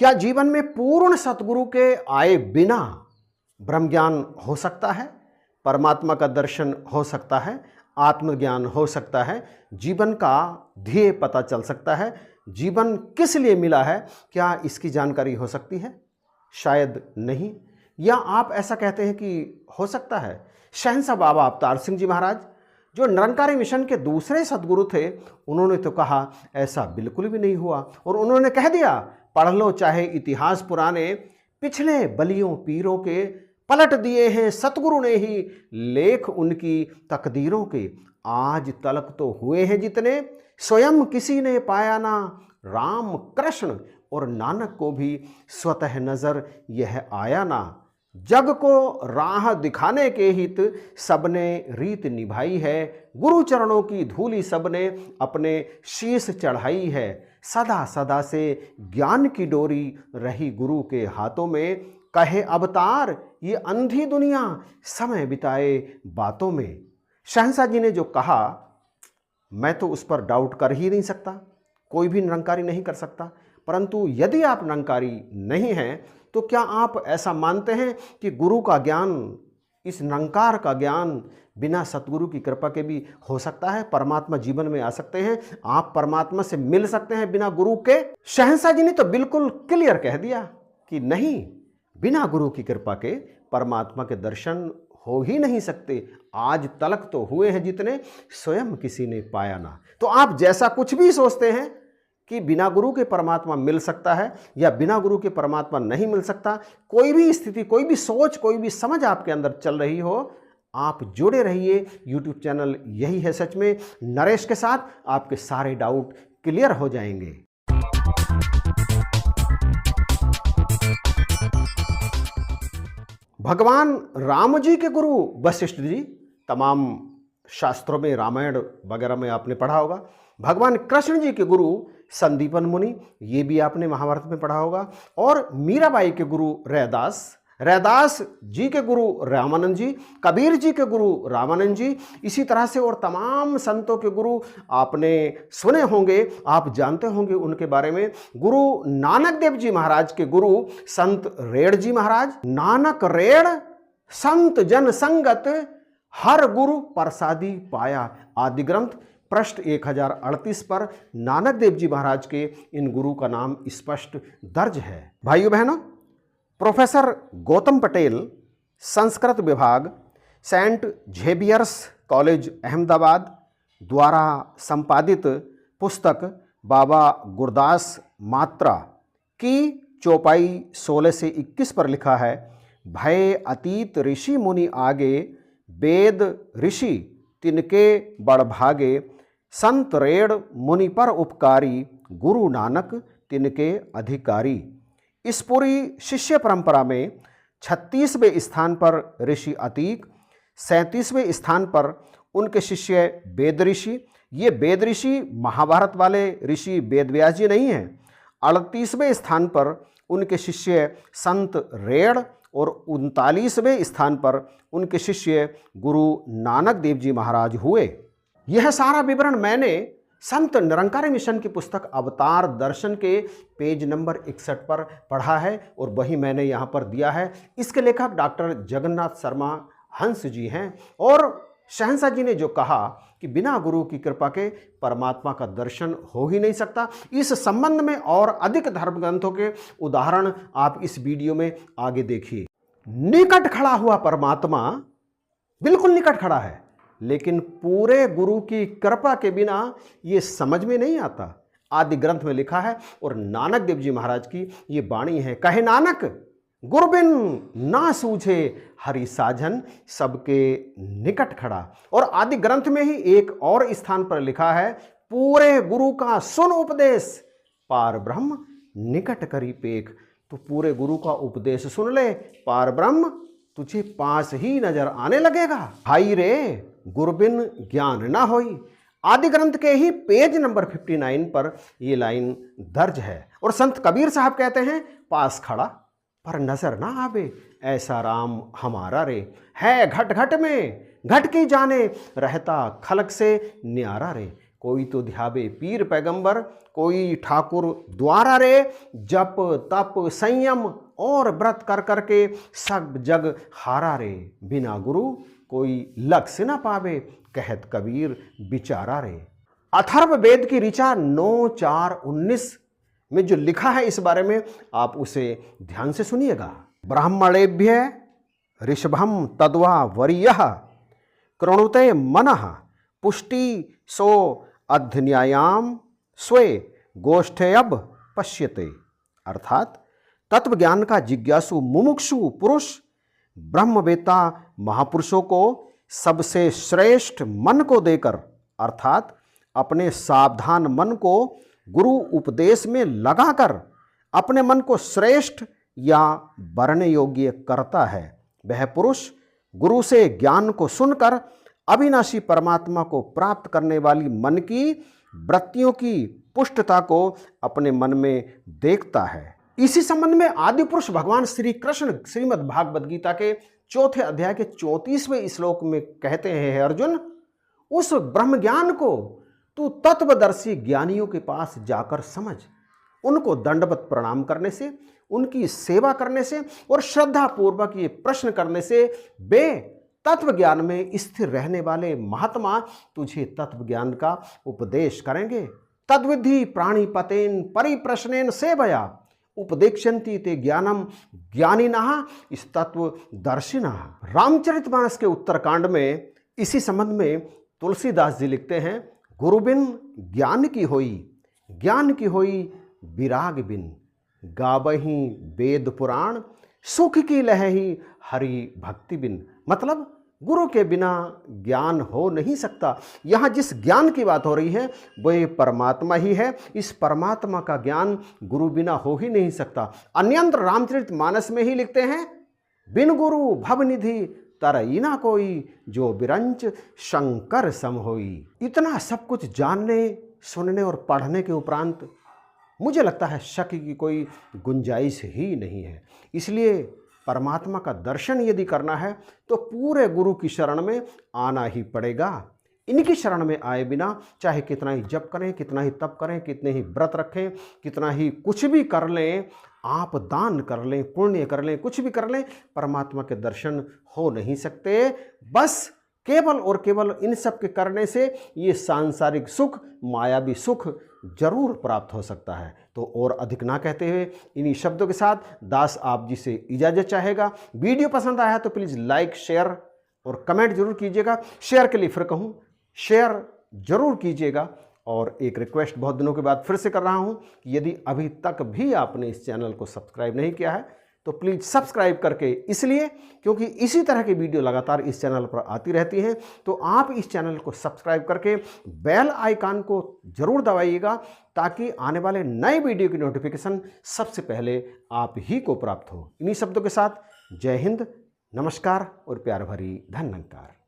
क्या जीवन में पूर्ण सतगुरु के आए बिना ब्रह्म ज्ञान हो सकता है, परमात्मा का दर्शन हो सकता है, आत्मज्ञान हो सकता है, जीवन का ध्येय पता चल सकता है, जीवन किस लिए मिला है, क्या इसकी जानकारी हो सकती है? शायद नहीं। या आप ऐसा कहते हैं कि हो सकता है? शहंशाह बाबा अवतार सिंह जी महाराज, जो निरंकारी मिशन के दूसरे सदगुरु थे, उन्होंने तो कहा ऐसा बिल्कुल भी नहीं हुआ, और उन्होंने कह दिया पढ़ लो चाहे इतिहास पुराने, पिछले बलियों पीरों के पलट दिए हैं सतगुरु ने ही लेख उनकी तकदीरों के, आज तलक तो हुए हैं जितने, स्वयं किसी ने पाया ना, राम कृष्ण और नानक को भी स्वतः नजर यह आया ना, जग को राह दिखाने के हित सबने रीत निभाई है, गुरु चरणों की धूली सबने अपने शीश चढ़ाई है, सदा सदा से ज्ञान की डोरी रही गुरु के हाथों में, कहे अवतार ये अंधी दुनिया समय बिताए बातों में। शहंशाह जी ने जो कहा मैं तो उस पर डाउट कर ही नहीं सकता, कोई भी निरंकारी नहीं कर सकता, परंतु यदि आप निरंकारी नहीं हैं तो क्या आप ऐसा मानते हैं कि गुरु का ज्ञान, इस निरंकार का ज्ञान बिना सतगुरु की कृपा के भी हो सकता है? परमात्मा जीवन में आ सकते हैं, आप परमात्मा से मिल सकते हैं बिना गुरु के? शहंशाह जी ने तो बिल्कुल क्लियर कह दिया कि नहीं, बिना गुरु की कृपा के परमात्मा के दर्शन हो ही नहीं सकते, आज तलक तो हुए हैं जितने, स्वयं किसी ने पाया ना। तो आप जैसा कुछ भी सोचते हैं कि बिना गुरु के परमात्मा मिल सकता है या बिना गुरु के परमात्मा नहीं मिल सकता, कोई भी स्थिति, कोई भी सोच, कोई भी समझ आपके अंदर चल रही हो, आप जुड़े रहिए। यूट्यूब चैनल यही है सच में नरेश के साथ, आपके सारे डाउट क्लियर हो जाएंगे। भगवान राम जी के गुरु वशिष्ठ जी, तमाम शास्त्रों में, रामायण वगैरह में आपने पढ़ा होगा। भगवान कृष्ण जी के गुरु संदीपन मुनि, ये भी आपने महाभारत में पढ़ा होगा। और मीराबाई के गुरु रैदास, रैदास जी के गुरु रामानंद जी, कबीर जी के गुरु रामानंद जी, इसी तरह से और तमाम संतों के गुरु आपने सुने होंगे, आप जानते होंगे उनके बारे में। गुरु नानक देव जी महाराज के गुरु संत रेड़ जी महाराज, नानक रेड़ संत जन संगत हर गुरु प्रसादी पाया, आदि ग्रंथ पृष्ठ 1038 पर नानक देव जी महाराज के इन गुरु का नाम स्पष्ट दर्ज है। भाइयों बहनों, प्रोफेसर गौतम पटेल, संस्कृत विभाग, सेंट जेवियर्स कॉलेज अहमदाबाद द्वारा संपादित पुस्तक बाबा गुरदास मात्रा की चौपाई 16 से 21 पर लिखा है, भय अतीत ऋषि मुनि आगे, वेद ऋषि तिनके बड़ भागे, संत रेड़ मुनि पर उपकारी, गुरु नानक तिनके अधिकारी। इस पूरी शिष्य परंपरा में 36वें स्थान पर ऋषि अतीक, 37वें स्थान पर उनके शिष्य वेद ऋषि। ये वेद ऋषि महाभारत वाले ऋषि वेदव्यास जी नहीं हैं। 38वें स्थान पर उनके शिष्य संत रेड़ और 39वें स्थान पर उनके शिष्य गुरु नानक देव जी महाराज हुए। यह सारा विवरण मैंने संत निरंकारी मिशन की पुस्तक अवतार दर्शन के पेज नंबर 61 पर पढ़ा है और वही मैंने यहाँ पर दिया है। इसके लेखक डॉक्टर जगन्नाथ शर्मा हंस जी हैं। और शहंशाह जी ने जो कहा कि बिना गुरु की कृपा के परमात्मा का दर्शन हो ही नहीं सकता, इस संबंध में और अधिक धर्म ग्रंथों के उदाहरण आप इस वीडियो में आगे देखिए। निकट खड़ा हुआ परमात्मा बिल्कुल निकट खड़ा है, लेकिन पूरे गुरु की कृपा के बिना ये समझ में नहीं आता। आदि ग्रंथ में लिखा है और नानक देव जी महाराज की ये वाणी है, कहे नानक गुरु बिन ना सूझे हरि साजन, सबके निकट खड़ा। और आदि ग्रंथ में ही एक और स्थान पर लिखा है, पूरे गुरु का सुन उपदेश, पार ब्रह्म निकट करी पेख। तो पूरे गुरु का उपदेश सुन ले, पार ब्रह्म तुझे पास ही नजर आने लगेगा। भाई रे गुरु बिन ज्ञान ना होई। आदि ग्रंथ के ही पेज नंबर 59 पर ये लाइन दर्ज है। और संत कबीर साहब कहते हैं, पास खड़ा पर नजर ना आवे, ऐसा राम हमारा रे, है घट घट में घट की जाने, रहता खलक से न्यारा रे। कोई तो ध्यावे पीर पैगंबर, कोई ठाकुर द्वारा रे, जप तप संयम और व्रत कर करके सब जग हारा रे, बिना गुरु कोई लक्ष्य न पावे, कहत कबीर बिचारा रे। अथर्व वेद की ऋचा 9:4-19 में जो लिखा है इस बारे में आप उसे ध्यान से सुनिएगा। ब्राह्मणेभ्य ऋषभम तद्वा वरीयः कृणुते मनः पुष्टि सो अध्यन्यायाम स्वे गोष्ठेयब पश्यते। अर्थात तत्व ज्ञान का जिज्ञासु मुमुक्षु पुरुष ब्रह्मवेत्ता महापुरुषों को सबसे श्रेष्ठ मन को देकर, अर्थात अपने सावधान मन को गुरु उपदेश में लगाकर अपने मन को श्रेष्ठ या वरण्य योग्य करता है। वह पुरुष गुरु से ज्ञान को सुनकर अविनाशी परमात्मा को प्राप्त करने वाली मन की वृत्तियों की पुष्टता को अपने मन में देखता है। इसी संबंध में आदि पुरुष भगवान श्री कृष्ण श्रीमद् भागवत गीता के 4 अध्याय के 34वें श्लोक में कहते हैं, हे अर्जुन, उस ब्रह्म ज्ञान को तू तत्वदर्शी ज्ञानियों के पास जाकर समझ। उनको दंडवत प्रणाम करने से, उनकी सेवा करने से और श्रद्धा पूर्वक ये प्रश्न करने से वे तत्व ज्ञान में स्थिर रहने वाले महात्मा तुझे तत्व ज्ञान का उपदेश करेंगे। तद्विधि प्राणिपतेन परिप्रश्नेन सेवया उपदेक्षन्ति ते ज्ञानम ज्ञानिनः इस तत्वदर्शिनः। रामचरितमानस के उत्तरकांड में इसी संबंध में तुलसीदास जी लिखते हैं, गुरु बिन ज्ञान की होई, ज्ञान की होई विराग बिन, गावही वेद पुराण, सुख की लहही हरि भक्ति बिन। मतलब गुरु के बिना ज्ञान हो नहीं सकता। यहाँ जिस ज्ञान की बात हो रही है वह परमात्मा ही है। इस परमात्मा का ज्ञान गुरु बिना हो ही नहीं सकता। अन्यंत्र रामचरितमानस में ही लिखते हैं, बिन गुरु भवनिधि तरई ना कोई, जो बिरंच शंकर सम होई। इतना सब कुछ जानने, सुनने और पढ़ने के उपरांत मुझे लगता है शक की कोई गुंजाइश ही नहीं है। इसलिए परमात्मा का दर्शन यदि करना है तो पूरे गुरु की शरण में आना ही पड़ेगा। इनकी शरण में आए बिना चाहे कितना ही जप करें, कितना ही तप करें, कितने ही व्रत रखें, कितना ही कुछ भी कर लें, आप दान कर लें, पुण्य कर लें, कुछ भी कर लें, परमात्मा के दर्शन हो नहीं सकते। बस केवल और केवल इन सब के करने से ये सांसारिक सुख, मायावी सुख जरूर प्राप्त हो सकता है। तो और अधिक ना कहते हुए इन्हीं शब्दों के साथ दास आप जी से इजाज़त चाहेगा। वीडियो पसंद आया तो प्लीज़ लाइक, शेयर और कमेंट जरूर कीजिएगा। शेयर के लिए फिर कहूँ, शेयर जरूर कीजिएगा। और एक रिक्वेस्ट बहुत दिनों के बाद फिर से कर रहा हूँ कि यदि अभी तक भी आपने इस चैनल को सब्सक्राइब नहीं किया है तो प्लीज़ सब्सक्राइब करके, इसलिए क्योंकि इसी तरह की वीडियो लगातार इस चैनल पर आती रहती हैं। तो आप इस चैनल को सब्सक्राइब करके बेल आइकन को जरूर दबाइएगा ताकि आने वाले नए वीडियो की नोटिफिकेशन सबसे पहले आप ही को प्राप्त हो। इन्हीं शब्दों के साथ जय हिंद, नमस्कार और प्यार भरी धन्यवाद।